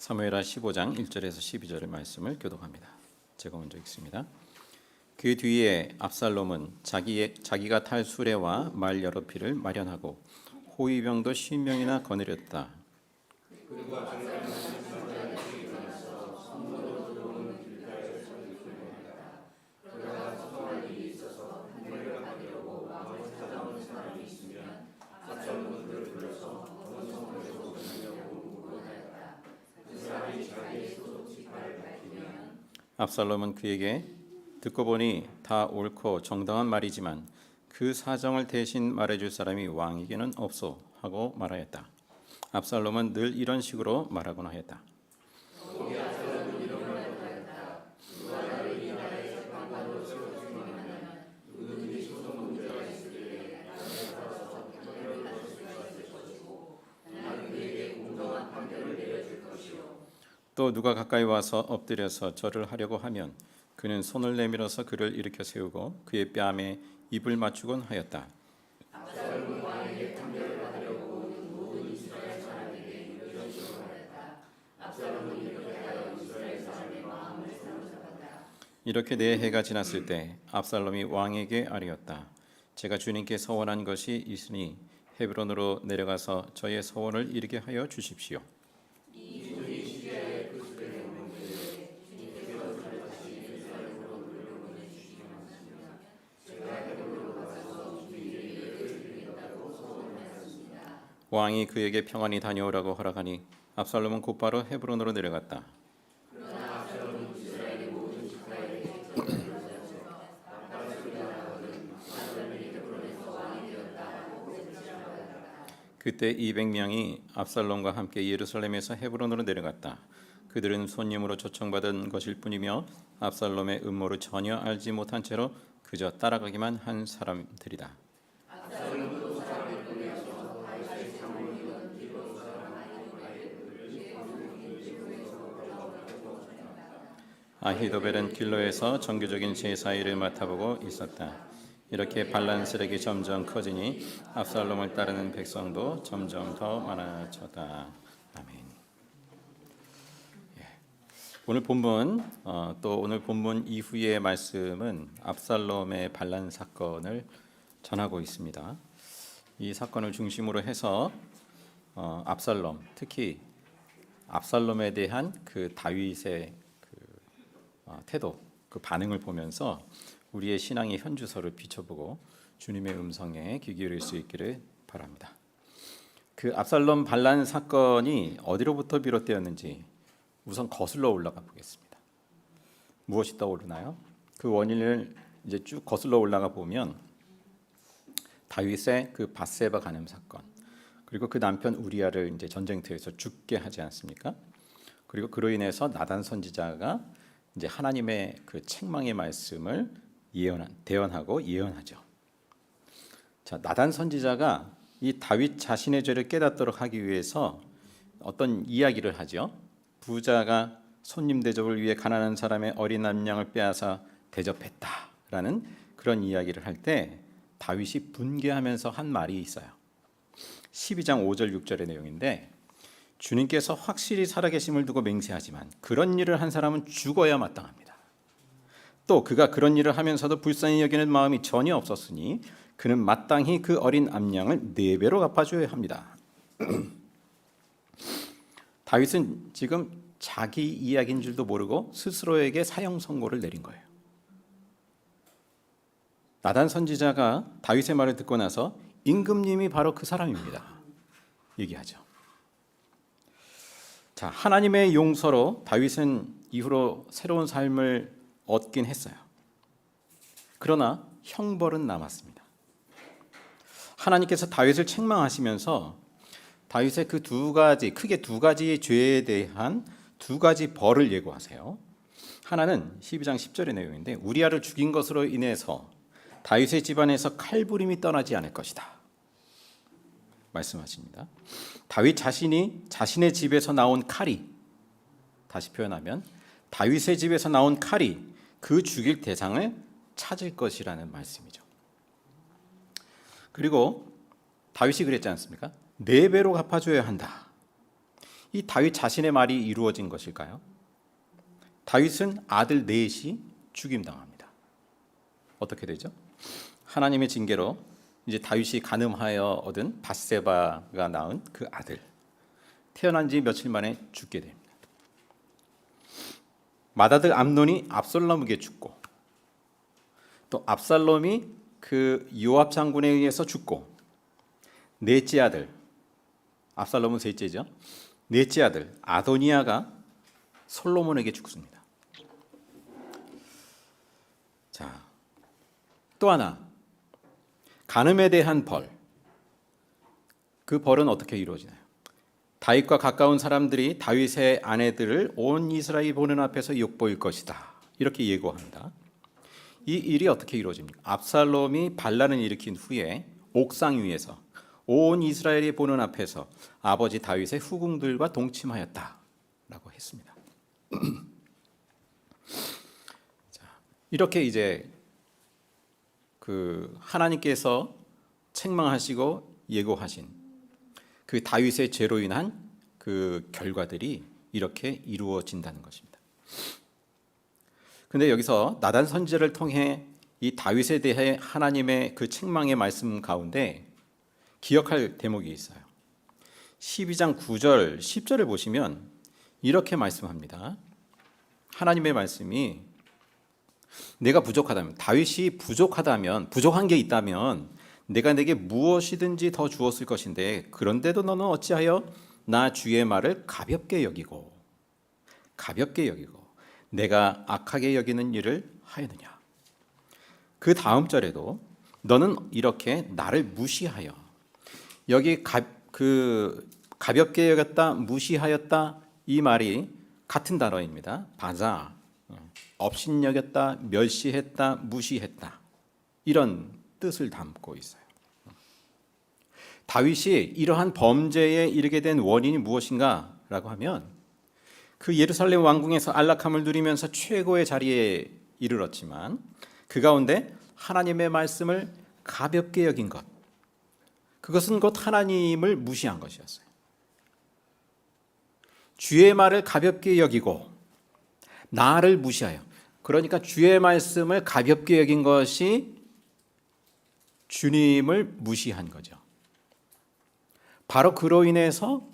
사무엘하 15장 1절에서 12절의 말씀을 교독합니다. 제가 먼저 읽습니다. 그 뒤에 압살롬은 자기가 탈 수레와 말 여러匹를 마련하고 호위병도 50명이나 거느렸다. 압살롬은 그에게 듣고 보니 다 옳고 정당한 말이지만 그 사정을 대신 말해줄 사람이 왕에게는 없소 하고 말하였다. 압살롬은 늘 이런 식으로 말하곤 하였다. 또 누가 가까이 와서 엎드려서 절을 하려고 하면 그는 손을 내밀어서 그를 일으켜 세우고 그의 뺨에 입을 맞추곤 하였다. 이렇게 4해가 지났을 때 압살롬이 왕에게 아뢰었다. 제가 주님께 서원한 것이 있으니 헤브론으로 내려가서 저의 서원을 이루게 하여 주십시오. 왕이 그에게 평안히 다녀오라고 허락하니 압살롬은 곧바로 헤브론으로 내려갔다. 그때 200명이 압살롬과 함께 예루살렘에서 헤브론으로 내려갔다. 그들은 손님으로 초청받은 것일 뿐이며 압살롬의 음모를 전혀 알지 못한 채로 그저 따라가기만 한 사람들이다. 아히도벨은 길로에서 정교적인 제사 일을 맡아보고 있었다. 이렇게 반란세력이 점점 커지니 압살롬을 따르는 백성도 점점 더 많아졌다. 아멘. 오늘 본문 오늘 본문 이후의 말씀은 압살롬의 반란 사건을 전하고 있습니다. 이 사건을 중심으로 해서 압살롬, 특히 압살롬에 대한 그 다윗의 태도, 그 반응을 보면서 우리의 신앙의 현주소를 비춰보고 주님의 음성에 귀 기울일 수 있기를 바랍니다. 그 압살롬 반란 사건이 어디로부터 비롯되었는지 우선 거슬러 올라가 보겠습니다. 무엇이 떠오르나요? 그 원인을 이제 쭉 거슬러 올라가 보면 다윗의 그 밧세바 간음 사건, 그리고 그 남편 우리아를 이제 전쟁터에서 죽게 하지 않습니까? 그리고 그로 인해서 나단 선지자가 이제 하나님의 그 책망의 말씀을 대언하고 예언하죠. 자, 나단 선지자가 이 다윗 자신의 죄를 깨닫도록 하기 위해서 어떤 이야기를 하죠. 부자가 손님 대접을 위해 가난한 사람의 어린 남양을 빼앗아 대접했다라는 그런 이야기를 할 때 다윗이 분개하면서 한 말이 있어요. 12장 5절 6절의 내용인데, 주님께서 확실히 살아계심을 두고 맹세하지만 그런 일을 한 사람은 죽어야 마땅합니다. 또 그가 그런 일을 하면서도 불쌍히 여기는 마음이 전혀 없었으니 그는 마땅히 그 어린 암양을 4배로 갚아줘야 합니다. 다윗은 지금 자기 이야기인 줄도 모르고 스스로에게 사형 선고를 내린 거예요. 나단 선지자가 다윗의 말을 듣고 나서 임금님이 바로 그 사람입니다 얘기하죠. 자, 하나님의 용서로 다윗은 이후로 새로운 삶을 얻긴 했어요. 그러나 형벌은 남았습니다. 하나님께서 다윗을 책망하시면서 다윗의 그 크게 두 가지의 죄에 대한 2가지 벌을 예고하세요. 하나는 12장 10절의 내용인데, 우리아를 죽인 것으로 인해서 다윗의 집안에서 칼부림이 떠나지 않을 것이다 말씀하십니다. 다윗 자신이 자신의 집에서 나온 칼이, 다시 표현하면 다윗의 집에서 나온 칼이 그 죽일 대상을 찾을 것이라는 말씀이죠. 그리고 다윗이 그랬지 않습니까? 4배로 갚아줘야 한다. 이 다윗 자신의 말이 이루어진 것일까요? 다윗은 아들 넷이 죽임당합니다. 어떻게 되죠? 하나님의 징계로 이제 다윗이 간음하여 얻은 밧세바가 낳은 그 아들, 태어난 지 며칠 만에 죽게 됩니다. 맏아들 암논이 압살롬에게 죽고, 또 압살롬이 그 요압 장군에 의해서 죽고, 넷째 아들, 압살롬은 셋째죠. 넷째 아들 아도니아가 솔로몬에게 죽습니다. 자, 또 하나, 간음에 대한 벌. 그 벌은 어떻게 이루어지나요? 다윗과 가까운 사람들이 다윗의 아내들을 온 이스라엘이 보는 앞에서 욕보일 것이다, 이렇게 예고합니다. 이 일이 어떻게 이루어집니까? 압살롬이 반란을 일으킨 후에 옥상 위에서 온 이스라엘이 보는 앞에서 아버지 다윗의 후궁들과 동침하였다라고 했습니다. 자, 이렇게 이제 그 하나님께서 책망하시고 예고하신 그 다윗의 죄로 인한 그 결과들이 이렇게 이루어진다는 것입니다. 그런데 여기서 나단 선지자를 통해 이 다윗에 대해 하나님의 그 책망의 말씀 가운데 기억할 대목이 있어요. 12장 9절 10절을 보시면 이렇게 말씀합니다. 하나님의 말씀이 내가 부족하다면, 다윗이 부족하다면, 부족한 게 있다면 내가 내게 무엇이든지 더 주었을 것인데, 그런데도 너는 어찌하여 나 주의 말을 가볍게 여기고 내가 악하게 여기는 일을 하였느냐. 그 다음 절에도 너는 이렇게 나를 무시하여, 여기 가볍게 여겼다, 무시하였다, 이 말이 같은 단어입니다. 바자, 업신여겼다, 멸시했다, 무시했다, 이런 뜻을 담고 있어요. 다윗이 이러한 범죄에 이르게 된 원인이 무엇인가라고 하면, 그 예루살렘 왕궁에서 안락함을 누리면서 최고의 자리에 이르렀지만 그 가운데 하나님의 말씀을 가볍게 여긴 것, 그것은 곧 하나님을 무시한 것이었어요. 주의 말을 가볍게 여기고 나를 무시하여, 그러니까 주의 말씀을 가볍게 여긴 것이 주님을 무시한 거죠. 바로 그로 인해서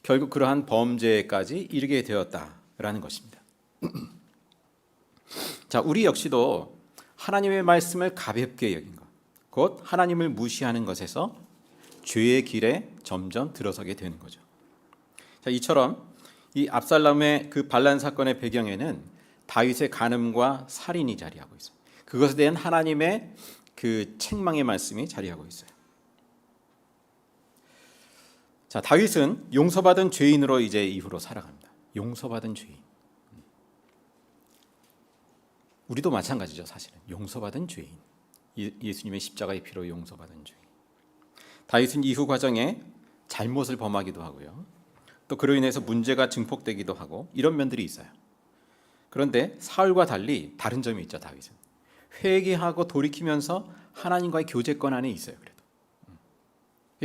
결국 그러한 범죄까지 이르게 되었다라는 것입니다. 자, 우리 역시도 하나님의 말씀을 가볍게 여긴 것, 곧 하나님을 무시하는 것에서 죄의 길에 점점 들어서게 되는 거죠. 자, 이처럼 이 압살롬의 그 반란 사건의 배경에는 다윗의 간음과 살인이 자리하고 있어요. 그것에 대한 하나님의 그 책망의 말씀이 자리하고 있어요. 자, 다윗은 용서받은 죄인으로 이제 이후로 살아갑니다. 용서받은 죄인. 우리도 마찬가지죠, 사실은. 용서받은 죄인. 예수님의 십자가의 피로 용서받은 죄인. 다윗은 이후 과정에 잘못을 범하기도 하고요, 또 그로 인해서 문제가 증폭되기도 하고, 이런 면들이 있어요. 그런데 사울과 달리 다른 점이 있죠. 다윗은 회개하고 돌이키면서 하나님과의 교제권 안에 있어요. 그래도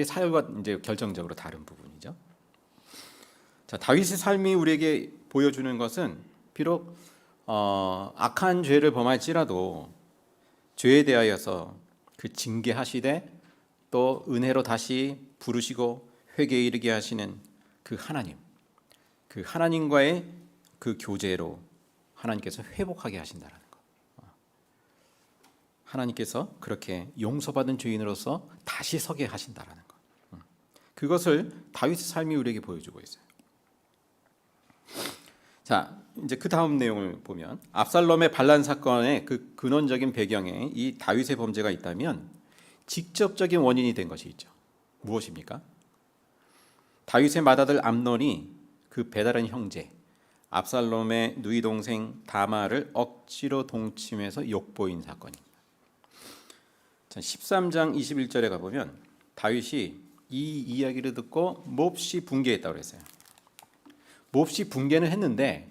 사울과 이제 결정적으로 다른 부분이죠. 자, 다윗의 삶이 우리에게 보여주는 것은 비록 악한 죄를 범할지라도 죄에 대하여서 그 징계하시되 또 은혜로 다시 부르시고 회개에 이르게 하시는 그 하나님, 그 하나님과의 그 교제로 하나님께서 회복하게 하신다는 것. 하나님께서 그렇게 용서받은 죄인으로서 다시 서게 하신다는 것. 그것을 다윗의 삶이 우리에게 보여주고 있어요. 자, 이제 그 다음 내용을 보면, 압살롬의 반란 사건의 그 근원적인 배경에 이 다윗의 범죄가 있다면 직접적인 원인이 된 것이 있죠. 무엇입니까? 다윗의 맏아들 암논이 그 배다른 형제 압살롬의 누이 동생 다마를 억지로 동침해서 욕보인 사건입니다. 13장 21절에 가보면 다윗이 이 이야기를 듣고 몹시 분개했다고 그랬어요. 몹시 분개는 했는데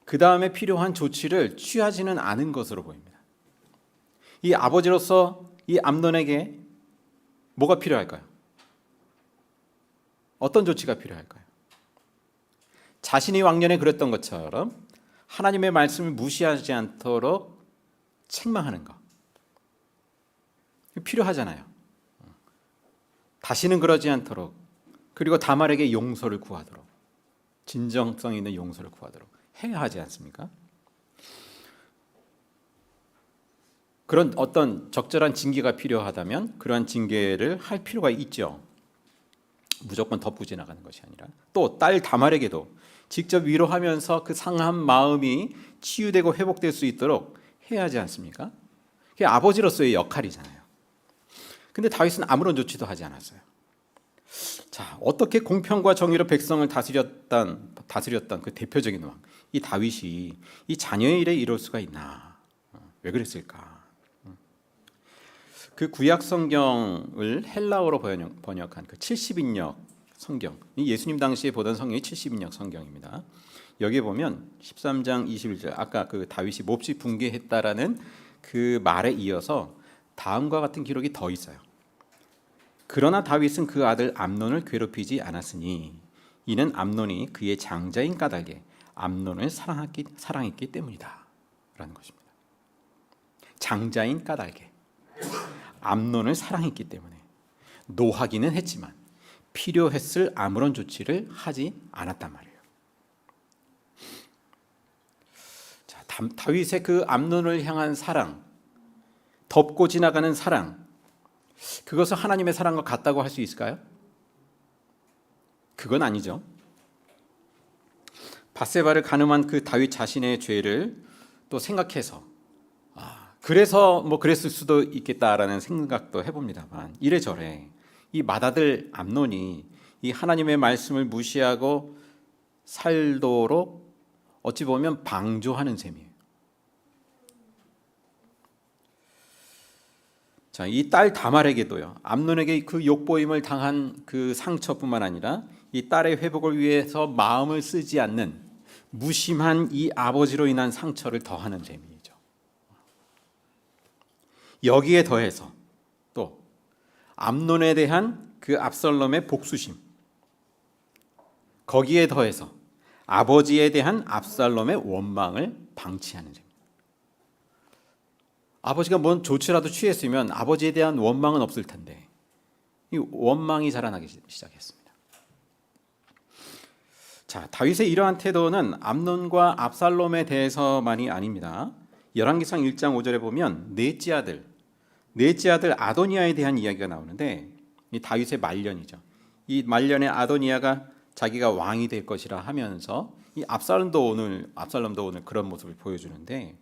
그 다음에 필요한 조치를 취하지는 않은 것으로 보입니다. 이 아버지로서 이 암논에게 뭐가 필요할까요? 어떤 조치가 필요할까요? 자신이 왕년에 그랬던 것처럼 하나님의 말씀을 무시하지 않도록 책망하는 것 필요하잖아요. 다시는 그러지 않도록, 그리고 다말에게 용서를 구하도록, 진정성 있는 용서를 구하도록 해야 하지 않습니까? 그런 어떤 적절한 징계가 필요하다면 그러한 징계를 할 필요가 있죠. 무조건 덮고 지나가는 것이 아니라, 또 딸 다말에게도 직접 위로하면서 그 상한 마음이 치유되고 회복될 수 있도록 해야 하지 않습니까? 그게 아버지로서의 역할이잖아요. 근데 다윗은 아무런 조치도 하지 않았어요. 자, 어떻게 공평과 정의로 백성을 다스렸던 그 대표적인 왕, 이 다윗이 이 자녀의 일에 이럴 수가 있나? 왜 그랬을까? 그 구약 성경을 헬라어로 번역한 그 70인역 성경, 이 예수님 당시에 보던 성경이 70인역 성경입니다. 여기에 보면 13장 21절, 아까 그 다윗이 몹시 붕괴했다라는 그 말에 이어서 다음과 같은 기록이 더 있어요. 그러나 다윗은 그 아들 암논을 괴롭히지 않았으니 이는 암논이 그의 장자인 까닭에 암논을 사랑했기 때문이다 라는 것입니다. 장자인 까닭에 암논을 사랑했기 때문에 노하기는 했지만 필요했을 아무런 조치를 하지 않았단 말이에요. 자, 다윗의 그 암논을 향한 사랑, 덮고 지나가는 사랑, 그것을 하나님의 사랑과 같다고 할 수 있을까요? 그건 아니죠. 밧세바를 간음한 그 다윗 자신의 죄를 또 생각해서 그래서 뭐 그랬을 수도 있겠다라는 생각도 해봅니다만, 이래저래 이 맏아들 암논이 이 하나님의 말씀을 무시하고 살도록 어찌 보면 방조하는 셈이에요. 자, 이 딸 다말에게도요, 암논에게 그 욕보임을 당한 그 상처뿐만 아니라 이 딸의 회복을 위해서 마음을 쓰지 않는 무심한 이 아버지로 인한 상처를 더하는 셈이죠. 여기에 더해서 또 암논에 대한 그 압살롬의 복수심, 거기에 더해서 아버지에 대한 압살롬의 원망을 방치하는 셈입니다. 아버지가 뭔 조치라도 취했으면 아버지에 대한 원망은 없을 텐데 이 원망이 자라나기 시작했습니다. 자, 다윗의 이러한 태도는 암논과 압살롬에 대해서만이 아닙니다. 열왕기상 1장 5절에 보면 넷째 아들 아도니아에 대한 이야기가 나오는데, 이 다윗의 말년이죠. 이 말년에 아도니아가 자기가 왕이 될 것이라 하면서 이 압살롬도 오늘 그런 모습을 보여주는데,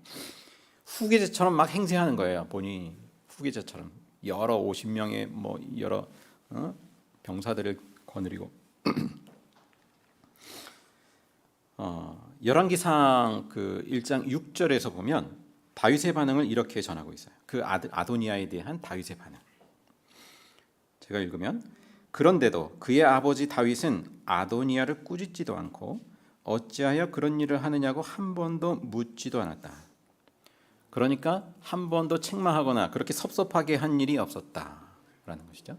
후계자처럼 막 행세하는 거예요. 보니 후계자처럼 여러 50명의 뭐 여러 병사들을 거느리고 열왕기상 그 1장 6절에서 보면 다윗의 반응을 이렇게 전하고 있어요. 그 아들 아도니아에 대한 다윗의 반응. 제가 읽으면, 그런데도 그의 아버지 다윗은 아도니아를 꾸짖지도 않고 어찌하여 그런 일을 하느냐고 한 번도 묻지도 않았다. 그러니까 한 번도 책망하거나 그렇게 섭섭하게 한 일이 없었다라는 것이죠.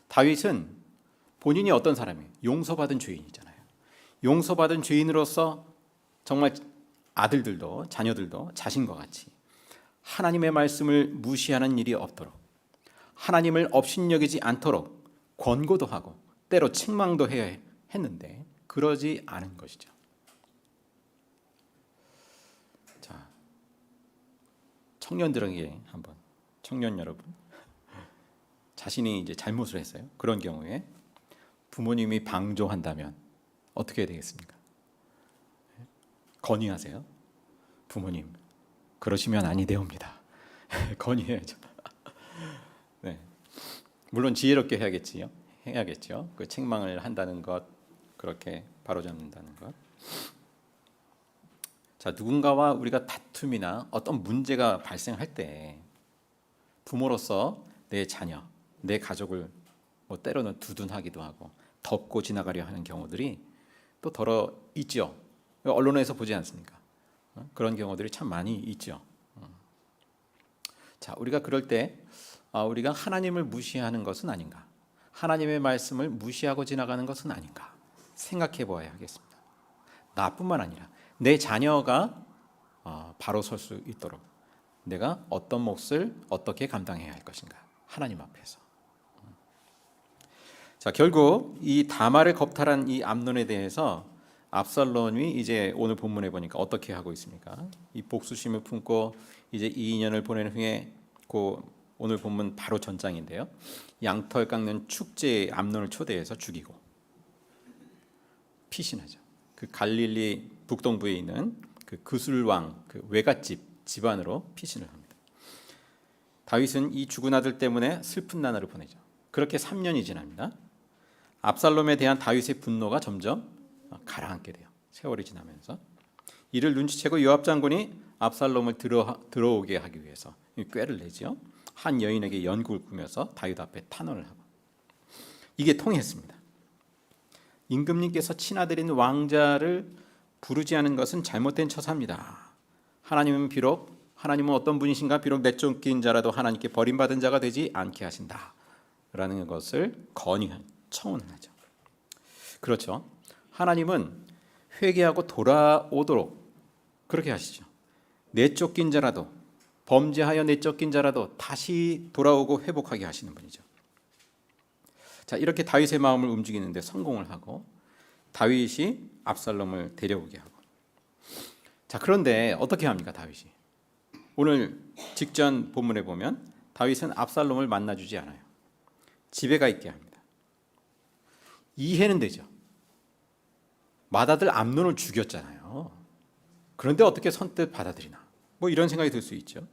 다윗은 본인이 어떤 사람이에요? 용서받은 죄인이잖아요. 용서받은 죄인으로서 정말 아들들도 자녀들도 자신과 같이 하나님의 말씀을 무시하는 일이 없도록, 하나님을 업신여기지 않도록 권고도 하고 때로 책망도 해야 했는데 그러지 않은 것이죠. 자, 청년들에게 한번, 청년 여러분, 자신이 이제 잘못을 했어요. 그런 경우에 부모님이 방조한다면 어떻게 해야 되겠습니까? 건의하세요. 부모님, 그러시면 아니 되옵니다. 건의해야죠. 네, 물론 지혜롭게 해야겠죠. 그 책망을 한다는 것, 그렇게 바로잡는다는 것. 자, 누군가와 우리가 다툼이나 어떤 문제가 발생할 때 부모로서 내 자녀, 내 가족을 뭐 때로는 두둔하기도 하고 덮고 지나가려 하는 경우들이 또 더러 있죠. 언론에서 보지 않습니까? 그런 경우들이 참 많이 있죠. 자, 우리가 그럴 때 우리가 하나님을 무시하는 것은 아닌가? 하나님의 말씀을 무시하고 지나가는 것은 아닌가? 생각해 보아야 하겠습니다. 나뿐만 아니라 내 자녀가 바로 설 수 있도록 내가 어떤 몫을 어떻게 감당해야 할 것인가, 하나님 앞에서. 자, 결국 이 다말을 겁탈한 이 암논에 대해서 압살롬이 이제 오늘 본문에 보니까 어떻게 하고 있습니까? 이 복수심을 품고 이제 2년을 보낸 후에 그 오늘 본문 바로 전장인데요. 양털 깎는 축제에 암논을 초대해서 죽이고 피신하죠. 그 갈릴리 북동부에 있는 그 그술왕 그 외갓집 집안으로 피신을 합니다. 다윗은 이 죽은 아들 때문에 슬픈 나날을 보내죠. 그렇게 3년이 지납니다. 압살롬에 대한 다윗의 분노가 점점 가라앉게 돼요. 세월이 지나면서. 이를 눈치채고 요압 장군이 압살롬을 들어오게 하기 위해서 꾀를 내죠. 한 여인에게 연극을 꾸며서 다윗 앞에 탄원을 하고. 이게 통했습니다. 임금님께서 친아들인 왕자를 부르지 않은 것은 잘못된 처사입니다. 하나님은 어떤 분이신가? 비록 내쫓긴 자라도 하나님께 버림받은 자가 되지 않게 하신다 라는 것을 청원하죠. 그렇죠. 하나님은 회개하고 돌아오도록 그렇게 하시죠. 내쫓긴 자라도, 범죄하여 내쫓긴 자라도 다시 돌아오고 회복하게 하시는 분이죠. 자, 이렇게 다윗의 마음을 움직이는데 성공을 하고 다윗이 압살롬을 데려오게 하고. 자, 그런데 어떻게 합니까, 다윗이? 오늘 직전 본문에 보면 다윗은 압살롬을 만나주지 않아요. 집에 가 있게 합니다. 이해는 되죠. 맏아들 암논을 죽였잖아요. 그런데 어떻게 선뜻 받아들이나? 뭐 이런 생각이 들 수 있죠.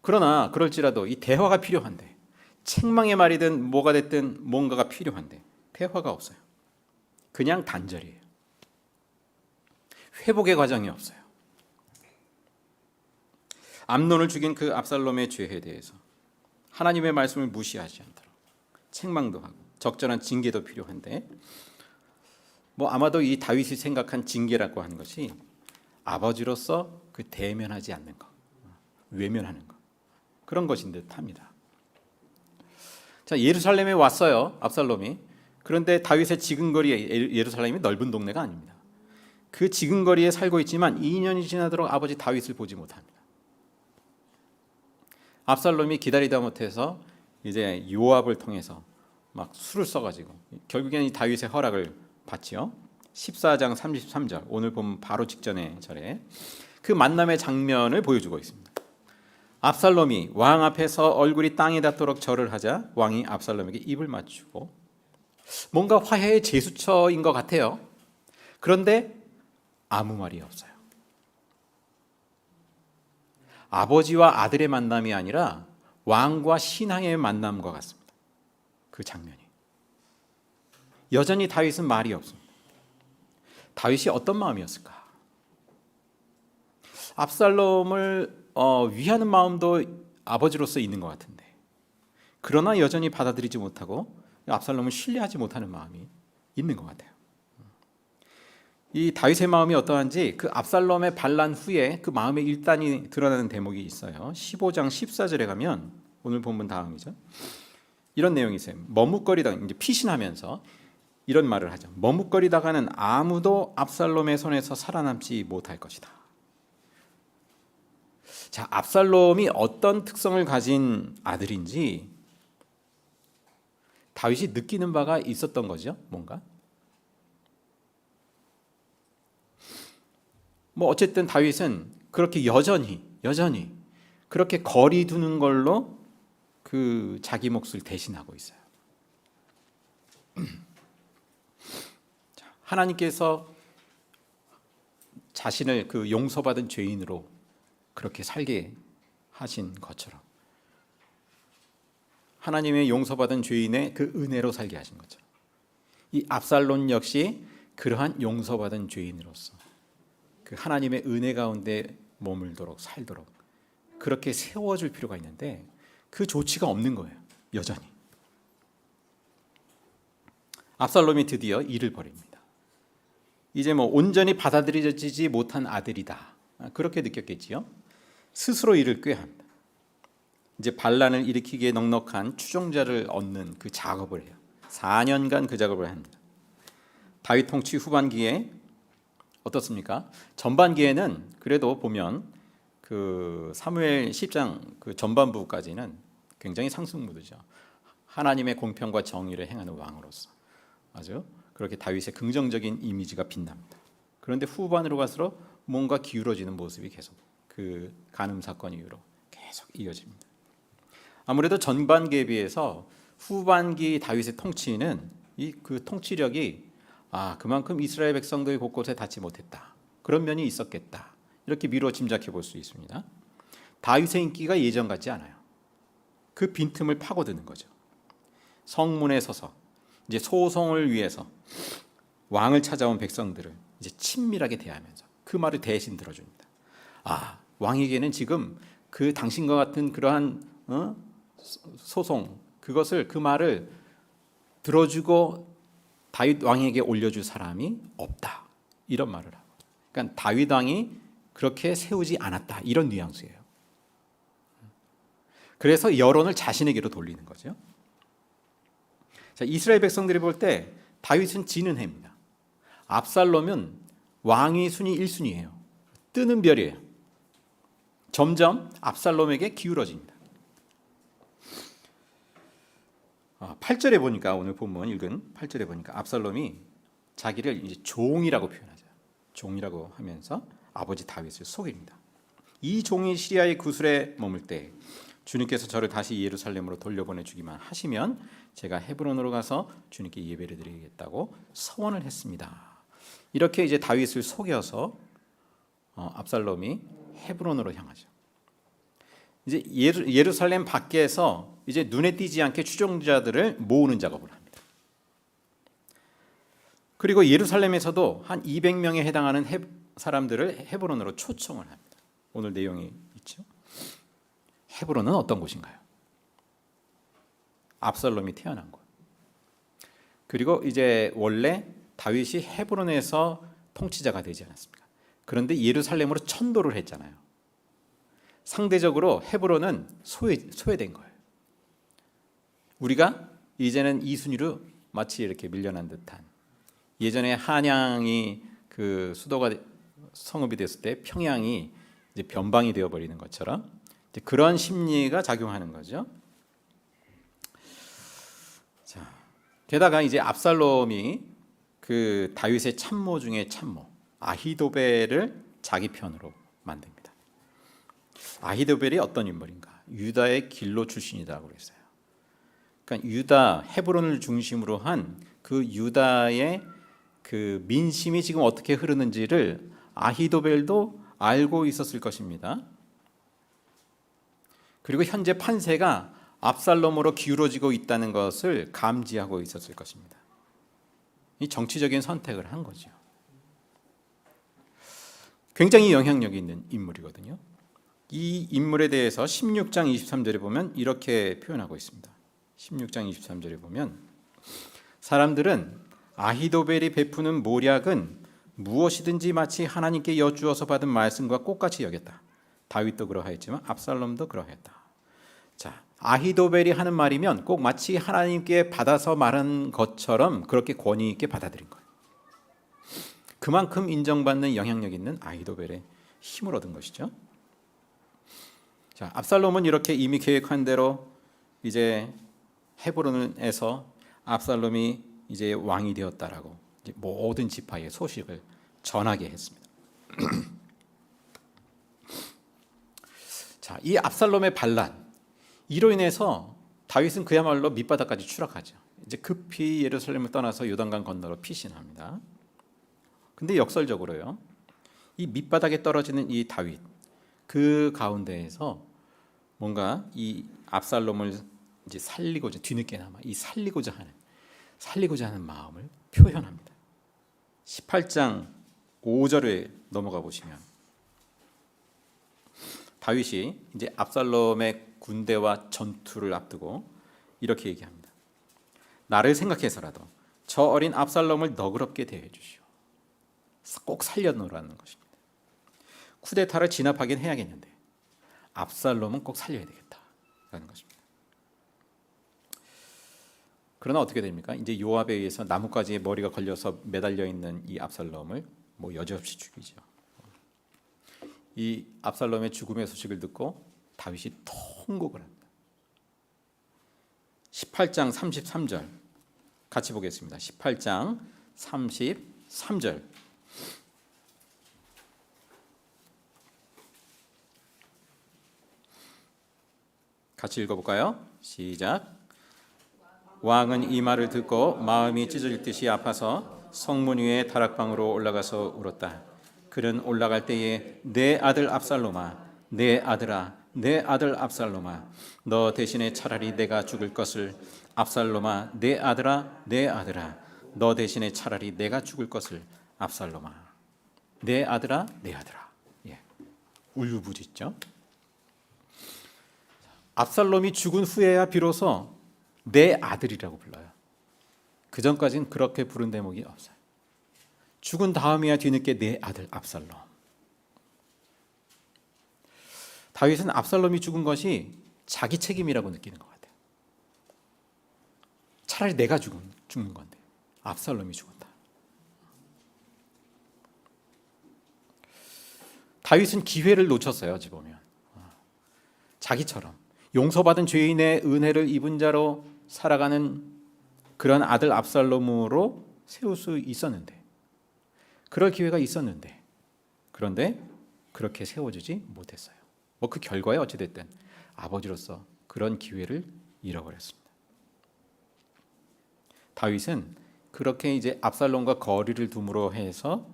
그러나 그럴지라도 이 대화가 필요한데, 책망의 말이든 뭐가 됐든 뭔가가 필요한데 대화가 없어요. 그냥 단절이에요. 회복의 과정이 없어요. 암논을 죽인 그 압살롬의 죄에 대해서 하나님의 말씀을 무시하지 않도록 책망도 하고 적절한 징계도 필요한데, 뭐 아마도 이 다윗이 생각한 징계라고 하는 것이 아버지로서 그 대면하지 않는 것, 외면하는 것, 그런 것인 듯합니다. 자, 예루살렘에 왔어요, 압살롬이. 그런데 다윗의 지근거리에, 예루살렘이 넓은 동네가 아닙니다. 그 지근거리에 살고 있지만 2년이 지나도록 아버지 다윗을 보지 못합니다. 압살롬이 기다리다 못해서 이제 요압을 통해서 막 술을 써가지고 결국에는 이 다윗의 허락을 받지요. 14장 33절, 오늘 보면 바로 직전의 절에 그 만남의 장면을 보여주고 있습니다. 압살롬이 왕 앞에서 얼굴이 땅에 닿도록 절을 하자 왕이 압살롬에게 입을 맞추고, 뭔가 화해의 제수처인 것 같아요. 그런데 아무 말이 없어요. 아버지와 아들의 만남이 아니라 왕과 신하의 만남과 같습니다. 그 장면이. 여전히 다윗은 말이 없습니다. 다윗이 어떤 마음이었을까? 압살롬을 위하는 마음도 아버지로서 있는 것 같은데, 그러나 여전히 받아들이지 못하고 압살롬을 신뢰하지 못하는 마음이 있는 것 같아요. 이 다윗의 마음이 어떠한지 그 압살롬의 반란 후에 그 마음의 일단이 드러나는 대목이 있어요. 15장 14절에 가면 오늘 본문 다음이죠. 이런 내용이 있어요. 머뭇거리다, 이제 피신하면서 이런 말을 하죠. 머뭇거리다가는 아무도 압살롬의 손에서 살아남지 못할 것이다. 자, 압살롬이 어떤 특성을 가진 아들인지 다윗이 느끼는 바가 있었던 거죠. 뭔가. 뭐 어쨌든 다윗은 그렇게 여전히 그렇게 거리 두는 걸로 그 자기 몫을 대신하고 있어요. 하나님께서 자신을 그 용서받은 죄인으로 그렇게 살게 하신 것처럼, 하나님의 용서받은 죄인의 그 은혜로 살게 하신 것처럼, 이 압살롬 역시 그러한 용서받은 죄인으로서 그 하나님의 은혜 가운데 머물도록 살도록 그렇게 세워줄 필요가 있는데 그 조치가 없는 거예요. 여전히. 압살롬이 드디어 이를 벌입니다. 이제 뭐 온전히 받아들여지지 못한 아들이다, 그렇게 느꼈겠지요. 스스로 이를 꾀합니다. 이제 반란을 일으키기에 넉넉한 추종자를 얻는 그 작업을 해요. 4년간 그 작업을 합니다. 다윗 통치 후반기에 어떻습니까? 전반기에는 그래도 보면 그 사무엘 10장 그 전반부까지는 굉장히 상승무드죠. 하나님의 공평과 정의를 행하는 왕으로서 아주 그렇게 다윗의 긍정적인 이미지가 빛납니다. 그런데 후반으로 갈수록 뭔가 기울어지는 모습이 계속 그 간음 사건 이후로 계속 이어집니다. 아무래도 전반기에 비해서 후반기 다윗의 통치는 이 그 통치력이 그만큼 이스라엘 백성들이 곳곳에 닿지 못했다. 그런 면이 있었겠다. 이렇게 미루어 짐작해 볼 수 있습니다. 다윗의 인기가 예전 같지 않아요. 그 빈틈을 파고드는 거죠. 성문에 서서 이제 소송을 위해서 왕을 찾아온 백성들을 이제 친밀하게 대하면서 그 말을 대신 들어줍니다. 왕에게는 지금 그 당신과 같은 그러한 소송 그것을 그 말을 들어주고 다윗 왕에게 올려줄 사람이 없다. 이런 말을 하고. 그러니까 다윗 왕이 그렇게 세우지 않았다. 이런 뉘앙스예요. 그래서 여론을 자신에게로 돌리는 거죠. 자, 이스라엘 백성들이 볼 때 다윗은 지는 해입니다. 압살롬은 왕위 순위 1순위예요. 뜨는 별이에요. 점점 압살롬에게 기울어집니다. 8절에 보니까 오늘 본문 읽은 8절에 보니까 압살롬이 자기를 이제 종이라고 표현하죠. 종이라고 하면서 아버지 다윗을 속입니다. 이 종이 시리아의 구슬에 머물 때 주님께서 저를 다시 예루살렘으로 돌려보내 주기만 하시면 제가 헤브론으로 가서 주님께 예배를 드리겠다고 서원을 했습니다. 이렇게 이제 다윗을 속여서 압살롬이 헤브론으로 향하죠. 이제 예루살렘 밖에서 이제 눈에 띄지 않게 추종자들을 모으는 작업을 합니다. 그리고 예루살렘에서도 한 200명에 해당하는 사람들을 헤브론으로 초청을 합니다. 오늘 내용이 있죠. 헤브론은 어떤 곳인가요? 압살롬이 태어난 곳. 그리고 이제 원래 다윗이 헤브론에서 통치자가 되지 않았습니까? 그런데 예루살렘으로 천도를 했잖아요. 상대적으로 헤브론은 소외된 거예요. 우리가 이제는 이 순위로 마치 이렇게 밀려난 듯한, 예전에 한양이 그 수도가 성읍이 됐을 때 평양이 이제 변방이 되어 버리는 것처럼 이제 그런 심리가 작용하는 거죠. 자, 게다가 이제 압살롬이 그 다윗의 참모 중에 참모 아히도벨을 자기 편으로 만듭니다. 아히도벨이 어떤 인물인가? 유다의 길로 출신이라고 그랬어요. 그러니까 유다 헤브론을 중심으로 한 그 유다의 그 민심이 지금 어떻게 흐르는지를 아히도벨도 알고 있었을 것입니다. 그리고 현재 판세가 압살롬으로 기울어지고 있다는 것을 감지하고 있었을 것입니다. 이 정치적인 선택을 한 거죠. 굉장히 영향력 있는 인물이거든요. 이 인물에 대해서 16장 23절에 보면 이렇게 표현하고 있습니다. 16장 23절에 보면 사람들은 아히도벨이 베푸는 모략은 무엇이든지 마치 하나님께 여쭈어서 받은 말씀과 똑같이 여겼다. 다윗도 그러하였지만 압살롬도 그러하였다. 자, 아히도벨이 하는 말이면 꼭 마치 하나님께 받아서 말한 것처럼 그렇게 권위 있게 받아들인 거예요. 그만큼 인정받는 영향력 있는 아히도벨의 힘을 얻은 것이죠. 자, 압살롬은 이렇게 이미 계획한 대로 이제 헤브론에서 압살롬이 이제 왕이 되었다라고 이제 모든 지파의 소식을 전하게 했습니다. 자, 이 압살롬의 반란 이로 인해서 다윗은 그야말로 밑바닥까지 추락하죠. 이제 급히 예루살렘을 떠나서 요단강 건너로 피신합니다. 근데 역설적으로요, 이 밑바닥에 떨어지는 이 다윗 그 가운데에서 뭔가 이 압살롬을 이제 살리고자 뒤늦게나마 이 살리고자 하는 마음을 표현합니다. 18장 5절에 넘어가 보시면 다윗이 이제 압살롬의 군대와 전투를 앞두고 이렇게 얘기합니다. 나를 생각해서라도 저 어린 압살롬을 너그럽게 대해 주시오. 꼭 살려놓으라는 것입니다. 쿠데타를 진압하긴 해야겠는데 압살롬은 꼭 살려야 되겠다라는 것입니다. 그러나 어떻게 됩니까? 이제 요압에 의해서 나뭇가지에 머리가 걸려서 매달려 있는 이 압살롬을 뭐 여지없이 죽이죠. 이 압살롬의 죽음의 소식을 듣고 다윗이 통곡을 합니다. 18장 33절 같이 보겠습니다. 18장 33절 같이 읽어볼까요? 시작. 왕은 이 말을 듣고 마음이 찢어질 듯이 아파서 성문 위에 다락방으로 올라가서 울었다. 그는 올라갈 때에 내 아들 압살롬아, 내 아들아, 내 아들 압살롬아, 너 대신에 차라리 내가 죽을 것을, 압살롬아, 내 아들아, 내 아들아, 너 대신에 차라리 내가 죽을 것을, 압살롬아, 내 아들아, 내 아들아. 예, 울부짖죠. 압살롬이 죽은 후에야 비로소 내 아들이라고 불러요. 그 전까지는 그렇게 부른 대목이 없어요. 죽은 다음이야 뒤늦게 내 아들 압살롬. 다윗은 압살롬이 죽은 것이 자기 책임이라고 느끼는 것 같아요. 차라리 내가 죽는 건데 압살롬이 죽었다. 다윗은 기회를 놓쳤어요. 어찌 보면 자기처럼 용서받은 죄인의 은혜를 입은 자로 살아가는 그런 아들 압살롬으로 세울 수 있었는데, 그럴 기회가 있었는데, 그런데 그렇게 세워주지 못했어요. 뭐 그 결과에 어찌됐든 아버지로서 그런 기회를 잃어버렸습니다. 다윗은 그렇게 이제 압살롬과 거리를 둠으로 해서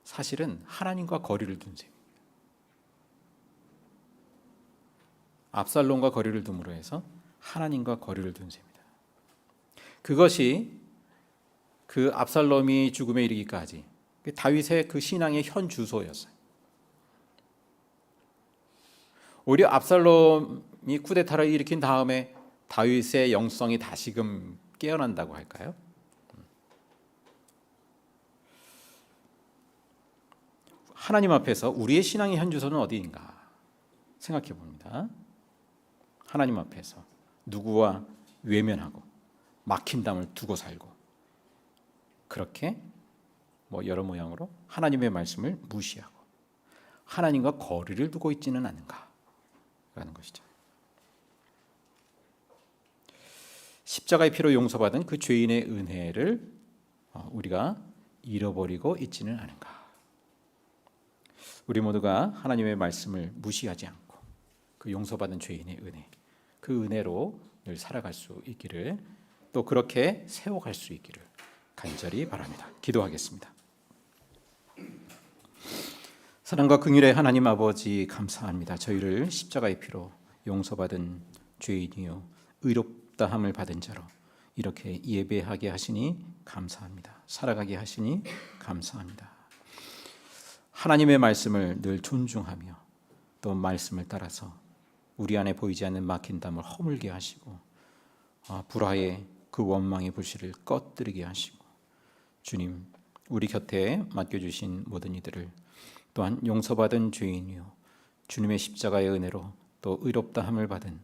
사실은 하나님과 거리를 둔 셈입니다. 압살롬과 거리를 둠으로 해서 하나님과 거리를 둔 셈입니다. 그것이 그 압살롬이 죽음에 이르기까지 다윗의 그 신앙의 현 주소였어요. 오히려 압살롬이 쿠데타를 일으킨 다음에 다윗의 영성이 다시금 깨어난다고 할까요? 하나님 앞에서 우리의 신앙의 현 주소는 어디인가 생각해 봅니다. 하나님 앞에서 누구와 외면하고 막힌 담을 두고 살고 그렇게 뭐 여러 모양으로 하나님의 말씀을 무시하고 하나님과 거리를 두고 있지는 않은가 라는 것이죠. 십자가의 피로 용서받은 그 죄인의 은혜를 우리가 잃어버리고 있지는 않은가. 우리 모두가 하나님의 말씀을 무시하지 않고 그 용서받은 죄인의 은혜, 그 은혜로 늘 살아갈 수 있기를, 또 그렇게 세워갈 수 있기를 간절히 바랍니다. 기도하겠습니다. 사랑과 긍휼의 하나님 아버지, 감사합니다. 저희를 십자가의 피로 용서받은 죄인이요 의롭다함을 받은 자로 이렇게 예배하게 하시니 감사합니다. 살아가게 하시니 감사합니다. 하나님의 말씀을 늘 존중하며 또 말씀을 따라서 우리 안에 보이지 않는 막힌 담을 허물게 하시고 불화의 그 원망의 불씨를 꺼뜨리게 하시고, 주님, 우리 곁에 맡겨주신 모든 이들을 또한 용서받은 죄인이요 주님의 십자가의 은혜로 또 의롭다함을 받은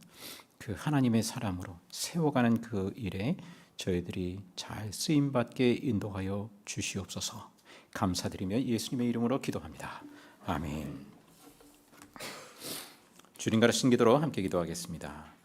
그 하나님의 사람으로 세워가는 그 일에 저희들이 잘 쓰임받게 인도하여 주시옵소서. 감사드리며 예수님의 이름으로 기도합니다. 아멘. 주님 가르친 기도로 함께 기도하겠습니다.